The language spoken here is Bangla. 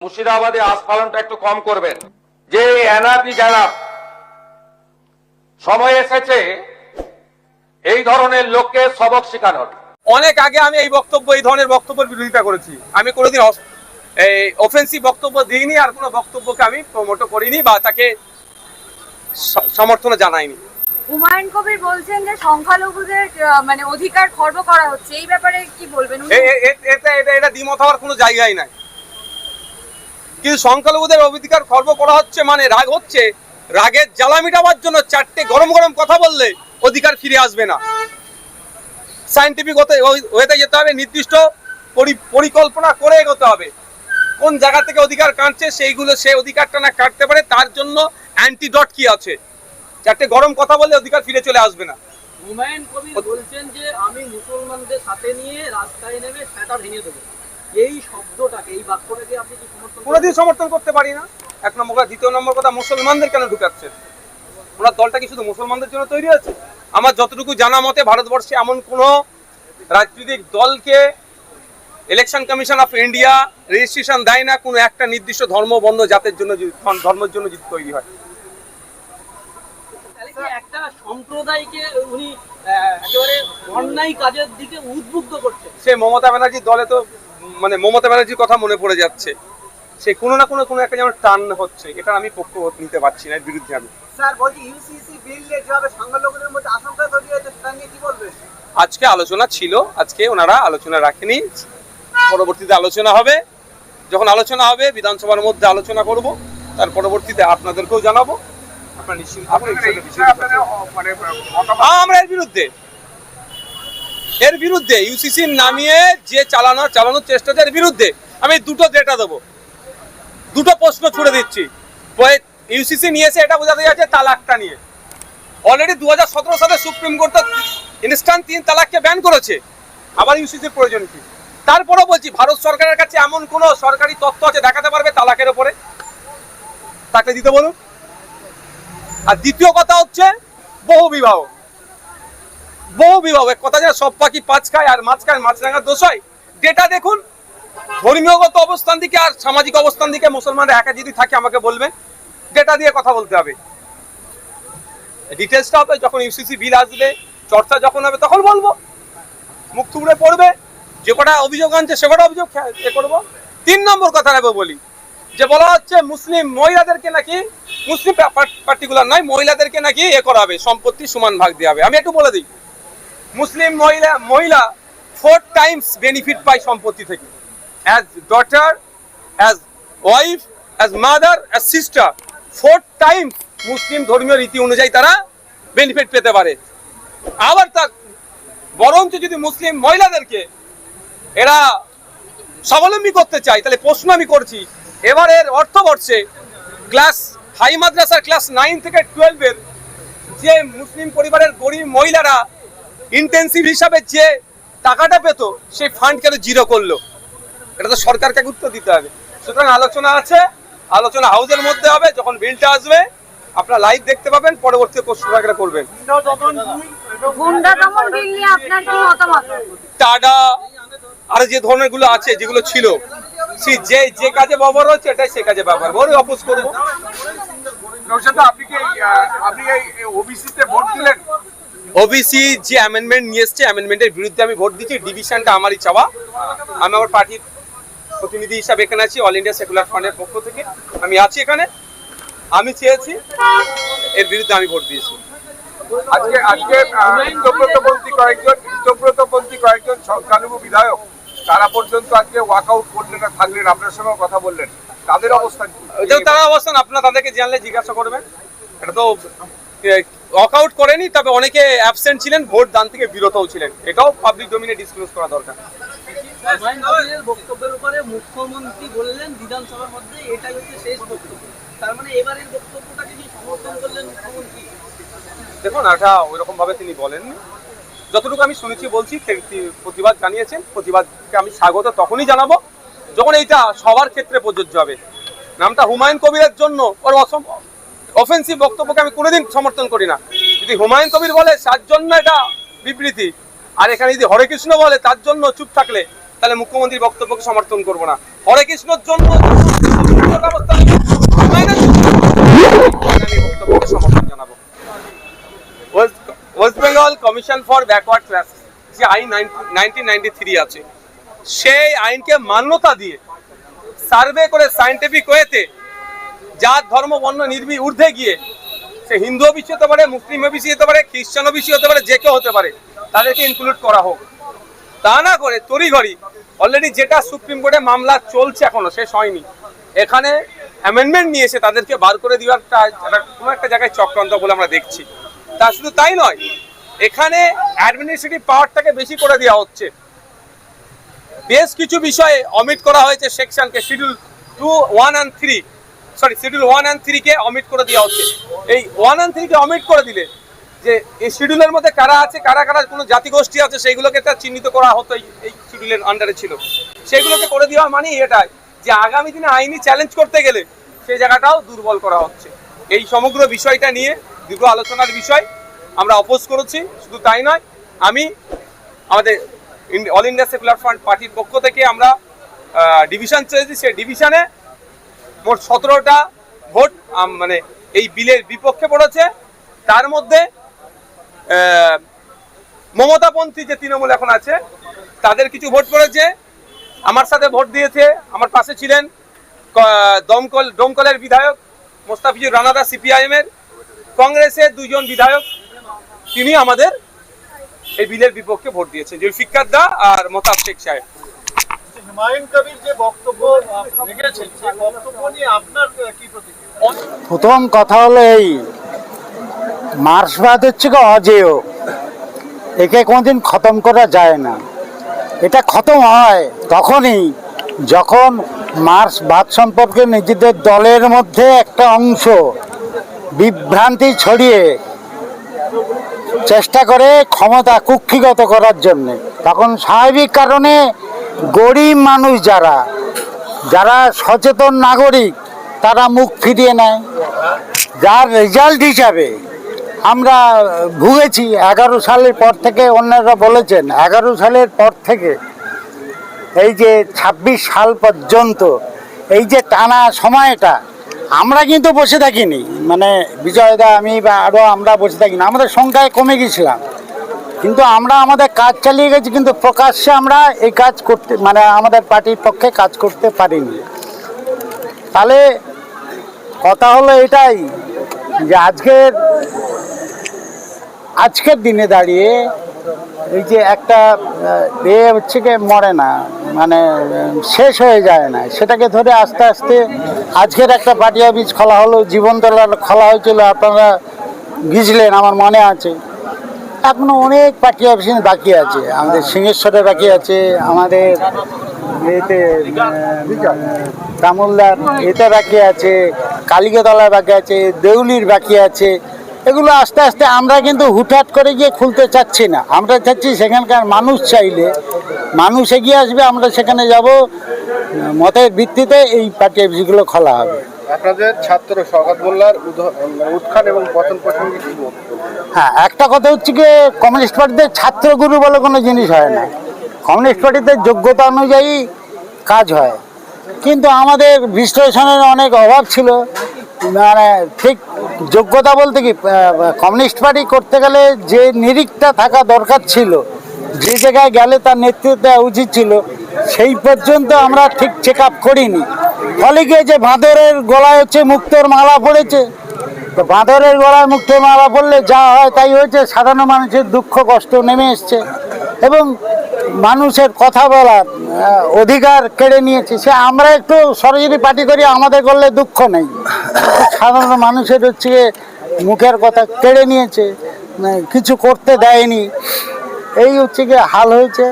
মুর্শিদাবাদে আস্ফালনটা একটু কম করবেন। যে এনআরপি যারা সময় এসেছে এই ধরনের লোককে সবক শেখানোর। অনেক আগে আমি এই ধরনের বক্তব্যের বিরোধিতা করেছি। আমি কোনোদিন এই অফেন্সিভ বক্তব্য দিইনি, আর কোনো বক্তব্যকে আমি প্রমোট করিনি বা তাকে সমর্থন জানাইনি। হুমায়ুন কবির বলছেন যে সংখ্যালঘুদের মানে অধিকার খর্ব করা হচ্ছে, এই ব্যাপারে কি বলবেন? এটা দ্বিমত হওয়ার কোনো জায়গাই নাই। কিন্তু সংখ্যালঘুদের অধিকার খর্ব করা হচ্ছে মানে রাগ হচ্ছে, রাগের জ্বালা মিটাবার জন্য চারটে গরম গরম কথা বললে অধিকার ফিরে আসবে না। সায়েন্টিফিক ওয়েতে যেতে হবে, নির্দিষ্ট পরিকল্পনা করে এগোতে হবে। কোন জায়গা থেকে অধিকার কাটছে সেইগুলো সে অধিকারটা না কাটতে পারে, তার জন্য অ্যান্টিডট কি আছে। চারটে গরম কথা বললে অধিকার ফিরে চলে আসবে না। হুমায়ুন কবির বলছেন যে আমি মুসলমানদের সাথে নিয়ে রাস্তায় নেমে সেটা ভেঙে দেবো, এই শব্দটাকে, এই বাক্যটাকে আপনি কি সমর্থন? কোনোদিন সমর্থন করতে পারি না। এক নম্বর কথা। দ্বিতীয় নম্বর কথা, মুসলমানদের কেন ঢুকাচ্ছেন? ওনার দলটা কি শুধু মুসলমানদের জন্য তৈরি আছে? আমার যতটুকু জানা মতে ভারতবর্ষে এমন কোনো রাজনৈতিক দলকে election commission of India registration দেয় না কোনো একটা নির্দিষ্ট ধর্মবর্ণ জাতের জন্য, ধর্মের জন্য যদি তৈরি হয়। একটা সম্প্রদায়কে উনি একেবারে অন্যায় কাজের দিকে উদ্বুদ্ধ করছেন। সে মমতা ব্যানার্জির দলে তো মানে মমতা ব্যানার্জির কথা মনে পড়ে যাচ্ছে। সে কোনো না কোনো একটা যেমন টার্ন হচ্ছে, এটা আমি পক্ষ নিতে পারছি না, এর বিরুদ্ধে আমি। স্যার বলছি ইউসিসি বিল নিয়ে যেভাবে সংখ্যালঘুদের মধ্যে আশঙ্কা তৈরি হয়েছে, সেটা নিয়ে কি বলবেন? আজকে আলোচনা ছিল, আজকে ওনারা আলোচনা রাখেনি, পরবর্তীতে আলোচনা হবে। যখন আলোচনা হবে বিধানসভার মধ্যে আলোচনা করব, তার পরবর্তীতে আপনাদেরকেও জানাবো। আপনারা নিশ্চিন্ত আমরা এর বিরুদ্ধে ইউসিসি নামিয়ে যে চালানোর চেষ্টা, এর বিরুদ্ধে আমি দুটো ডেটা দেবো, দুটো প্রশ্ন ছুড়ে দিচ্ছি। ইউসিসি নিয়েছে এটা বোঝাতে যাচ্ছে তালাকটা নিয়ে। অলরেডি 2017 সালে সুপ্রিম কোর্ট ইনস্ট্যান্ট 3 তালাককে ব্যান করেছে। আবার ইউসিসির প্রয়োজন কি? তারপরেও বলছি, ভারত সরকারের কাছে এমন কোন সরকারি তথ্য আছে দেখাতে পারবে তালাকের উপরে? তাকে দিতে বলুন। আর দ্বিতীয় কথা হচ্ছে বহু বিবাহ। এক কথা যে সব পাখি পাঁচ খায় আর মাছ খায়, মাছ রাঙার দোষ হয়। ডেটা দেখুন, ধর্মীয়গত অবস্থান দিকে আর সামাজিক অবস্থান দিকে মুসলমানরা একা যদি থাকে আমাকে বলবেন। ডেটা দিয়ে কথা বলতে হবে, ডিটেলসটা হবে যখন ইউসিসি বিল আসবে, চর্চা যখন হবে তখন বলবো। মুখ থুবড়ে পড়বে, যে কটা অভিযোগ আনছে সে কটা অভিযোগ করবো। 3 নম্বর কথা বলি, যে বলা হচ্ছে মুসলিম মহিলাদেরকে নাকি, মুসলিম পার্টিকুলার নয়, মহিলাদেরকে নাকি করা হবে, সম্পত্তি সমান ভাগ দেওয়া হবে। আমি একটু বলে দিই, মুসলিম মহিলা 4 টাইমস বেনিফিট পায় সম্পত্তি থেকে, as daughter, as wife, as mother, as sister. 4 times মুসলিম ধর্মীয় রীতি অনুযায়ী তারা বেনিফিট পেতে পারে। আবার তা বরঞ্চ যদি মুসলিম মহিলাদেরকে এরা স্বাবলম্বী করতে চায়, তাহলে প্রশ্ন আমি করছি, এবারের অর্থবর্ষে হাই মাদ্রাসার ক্লাস 9 থেকে 12 এর যে মুসলিম পরিবারের গরিব মহিলারা ইন্টেন্সিভ হিসাবে যে টাকাটা পেত, সেই ফান্ড কেন জিরো করলো? এটা তো সরকারকে উত্তর দিতে হবে। সুতরাং আলোচনা আছে, আলোচনা হাউসের মধ্যে হবে। যখন বিলটা আসবে আপনারা লাইভ দেখতে পাবেন, পরবর্তী প্রশ্ন করবেন। টাডা আর যে ধরনের গুলো আছে, যেগুলো ছিল, যে কাজে ব্যবহার হচ্ছে এটাই সে কাজে ব্যবহার করে অপোজ করবো। ওবিসি যে অ্যামেন্ডমেন্ট নিয়ে এসছে, অ্যামেন্ডমেন্টের বিরুদ্ধে আমি ভোট দিচ্ছি। ডিভিশনটা আমারই চাওয়া। আমি আমার পার্টির প্রতিনিধি হিসাবে এখানে আছি, অল ইন্ডিয়া সেকুলার ফ্রন্টের পক্ষ থেকে আমি আছি এখানে। আমি চেয়েছি, এর বিরুদ্ধে আমি ভোট দিয়েছি। আজকে কয়েকজন সংখ্যালঘু বিধায়ক তারা পর্যন্ত আজকে ওয়াকআউট করলেন না, থাকলেন, আপনার সঙ্গে কথা বললেন, তাদের অবস্থান কি? তারা অবস্থান আপনারা তাদেরকে জানলে জিজ্ঞাসা করবেন। এটা তো ওয়াকআউট করেনি, তবে অনেকে অ্যাবসেন্ট ছিলেন, ভোট দান থেকে বিরতও ছিলেন। এটাও পাবলিক ডোমেইনে ডিসক্লোজ করা দরকার। হুমায়ুন কবিরের বক্তব্যের উপরে মুখ্যমন্ত্রী বললেন বিধানসভার মধ্যে এটাই হচ্ছে শেষ বক্তব্য। তার মানে এবারের বক্তব্যটাকে কি সমর্থন করলেন মুখ্যমন্ত্রী? দেখুন, এটা ওইরকম ভাবে তিনি বলেননি। যতটুকু আমি শুনেছি বলছি, প্রতিবাদ জানিয়েছেন। প্রতিবাদকে আমি স্বাগত তখনই জানাবো যখন এইটা সবার ক্ষেত্রে প্রযোজ্য হবে। নামটা হুমায়ুন কবিরের জন্য ওর অফেন্সিভ বক্তব্যকে আমি কোনোদিন সমর্থন করি না। যদি হুমায়ুন কবির বলে তার জন্য এটা বিবৃতি, আর এখানে যদি হরে কৃষ্ণ বলে তার জন্য চুপ থাকলে তাহলে মুখ্যমন্ত্রীর বক্তব্যকে সমর্থন করবো না। হরে কৃষ্ণর জন্য ব্যবস্থা বক্তব্যকে সমর্থন জানাবো। West Bengal commission for backward class যে আইন 1993 আছে, সেই আইনকে মান্যতা দিয়ে সার্ভে করে সায়েন্টিফিক ওয়েতে জাত ধর্ম বর্ণ ঊর্ধ্বে গিয়ে, সে হিন্দু ওবিসি হতে পারে, মুসলিম ওবিসি হতে পারে, খ্রিস্টান ওবিসি হতে পারে, যে কেউ হতে পারে, তাদেরকে ইনক্লুড করা হোক। তা না করে তড়িঘড়ি অলরেডি যেটা সুপ্রিম কোর্টে মামলা চলছে এখনো শেষ হয়নি, এখানে অ্যামেন্ডমেন্ট নিয়ে এসে তাদেরকে বার করে দেওয়ার কোনো একটা জায়গায় চক্রান্ত বলে আমরা দেখছি। তা শুধু তাই নয়, এখানে অ্যাডমিনিস্ট্রেটিভ পাওয়ারটাকে বেশি করে দেওয়া হচ্ছে। বেশ কিছু বিষয়ে অমিট করা হয়েছে সেকশনকে, শিডিউল 1 and 3 কে অমিট করে দেওয়া হচ্ছে। এই 1 and 3 কে অমিট করে দিলে যে এই শিডিউলের মধ্যে কারা আছে, কারা কারা কোনো জাতিগোষ্ঠী আছে, সেইগুলোকে তার চিহ্নিত করা হতো, এই শিডিউলের আন্ডারে ছিল, সেগুলোকে করে দেওয়া মানে এটাই যে আগামী দিনে আইনি চ্যালেঞ্জ করতে গেলে সেই জায়গাটাও দুর্বল করা হচ্ছে। এই সমগ্র বিষয়টা নিয়ে দীর্ঘ আলোচনার বিষয়, আমরা অপোজ করেছি। শুধু তাই নয়, আমি আমাদের অল ইন্ডিয়া সেকুলার ফ্রন্ট পার্টির পক্ষ থেকে আমরা ডিভিশন চেয়েছি, সেই ডিভিশনে মোট 17টা ভোট মানে এই বিলের বিপক্ষে পড়েছে। তার মধ্যে মমতাপন্থী যে তৃণমূল এখন আছে তাদের কিছু ভোট পড়েছে, আমার সাথে ভোট দিয়েছে। আমার পাশে ছিলেন দমকলের বিধায়ক মোস্তাফিজুর রানাদা সিপিআইএম এর, কংগ্রেসের 2 জন বিধায়ক, তিনি আমাদের এই বিলের বিপক্ষে ভোট দিয়েছেন, জুলফিকার দা আর মোতাব শেখ সাহেব। হুমায়ুন কবির যে বক্তব্য রেখেছেন, সেই বক্তব্য নিয়ে আপনার কি প্রতিক্রিয়া? প্রথম কথা হলো এই মার্ক্সবাদ হচ্ছে কি অজেয়, একে কোনোদিন খতম করা যায় না। এটা খতম হয় তখনই যখন মার্ক্সবাদ সম্পর্কে নিজেদের দলের মধ্যে একটা অংশ বিভ্রান্তি ছড়িয়ে চেষ্টা করে ক্ষমতা কুক্ষিগত করার জন্যে, তখন স্বাভাবিক কারণে গরিব মানুষ যারা সচেতন নাগরিক তারা মুখ ফিরিয়ে নেয়। যার রেজাল্ট হিসাবে আমরা ভুগেছি 11 সালের পর থেকে, অন্যরা বলেছেন 11 সালের পর থেকে এই যে 26 সাল পর্যন্ত এই যে টানা সময়টা, আমরা কিন্তু বসে থাকিনি, মানে বিজয়দা আমি বা আরও আমরা বসে থাকিনি, আমাদের সংখ্যায় কমে গেছিলাম, কিন্তু আমরা আমাদের কাজ চালিয়ে গেছি, কিন্তু প্রকাশ্যে আমরা এই কাজ করতে মানে আমাদের পার্টির পক্ষে কাজ করতে পারিনি। তাহলে কথা হলো এটাই যে আজকের দিনে দাঁড়িয়ে এই যে একটা হচ্ছে কি মরে না, মানে শেষ হয়ে যায় না, সেটাকে ধরে আস্তে আস্তে আজকের একটা পার্টি অফিস খোলা হলো, জীবনতলা খোলা হয়েছিল, আপনারা গিয়েছিলেন আমার মনে আছে। এখনো অনেক পার্টি অফিস বাকি আছে, আমাদের সিংহেশ্বরে বাকি আছে, আমাদের এতে তামুলদার এতে বাকি আছে, কালিকাতলায় বাকি আছে, দেউলির বাকি আছে। এগুলো আস্তে আস্তে আমরা কিন্তু হুটহাট করে গিয়ে খুলতে চাচ্ছি না, আমরা চাচ্ছি সেখানকার মানুষ চাইলে মানুষ এগিয়ে আসবে, আমরা সেখানে যাব, মতের ভিত্তিতে এই পার্টি অফিসগুলো খোলা হবে। আপনাদের ছাত্র শওকত মোল্লার উত্থান এবং পতন প্রসঙ্গে কি বলবেন? হ্যাঁ, একটা কথা হচ্ছে কি কমিউনিস্ট পার্টিতে ছাত্রগুরু বলে কোনো জিনিস হয় না, কমিউনিস্ট পার্টিতে যোগ্যতা অনুযায়ী কাজ হয়, কিন্তু আমাদের বিশ্লেষণের অনেক অভাব ছিল, মানে ঠিক যোগ্যতা বলতে কি কমিউনিস্ট পার্টি করতে গেলে যে নিরিখটা থাকা দরকার ছিল, যে জায়গায় গেলে তার নেতৃত্ব দেওয়া উচিত ছিল, সেই পর্যন্ত আমরা ঠিক চেক আপ করিনি। ফলে গিয়ে যে বাঁদরের গলায় হচ্ছে মুক্তোর মালা পড়েছে, তো বাঁদরের গলায় মুক্তোর মালা পড়লে যা হয় তাই হয়েছে, সাধারণ মানুষের দুঃখ কষ্ট নেমে এসছে এবং মানুষের কথা বলার অধিকার কেড়ে নিয়েছে। সে আমরা একটু সরাসরি পার্টি করি, আমাদের করলে দুঃখ নেই, সাধারণ মানুষের হচ্ছে মুখের কথা কেড়ে নিয়েছে, কিছু করতে দেয়নি, এই হচ্ছে গিয়ে হাল হয়েছে।